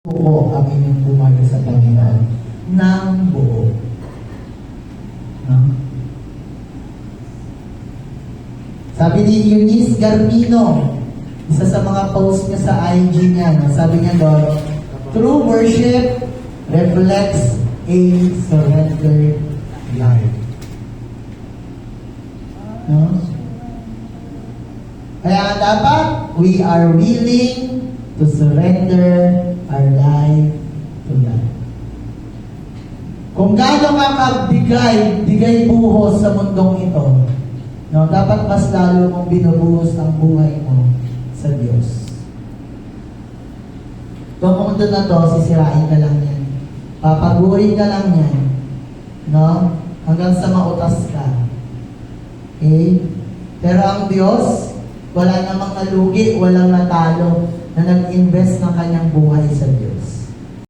buo ang inyong buhay sa Panginoon ng buo. No? Sabi ni Eunice Garmino, isa sa mga post niya sa IG niya, no? Sabi niya doon, true worship reflects a surrendered life. No? Kaya dapat, we are willing to surrender our life to God. Kung gaano ka bigay buhos sa mundong ito, no, dapat mas lalo mong binubuhos ang buhay mo sa Diyos. Itong mundo na to, sisirain ka lang yan. Papagurin ka lang yan. No? Hanggang sa mautas ka. Okay? Pero ang Diyos, wala namang nalugi, walang natalo na nag-invest ng kanyang buhay sa Diyos.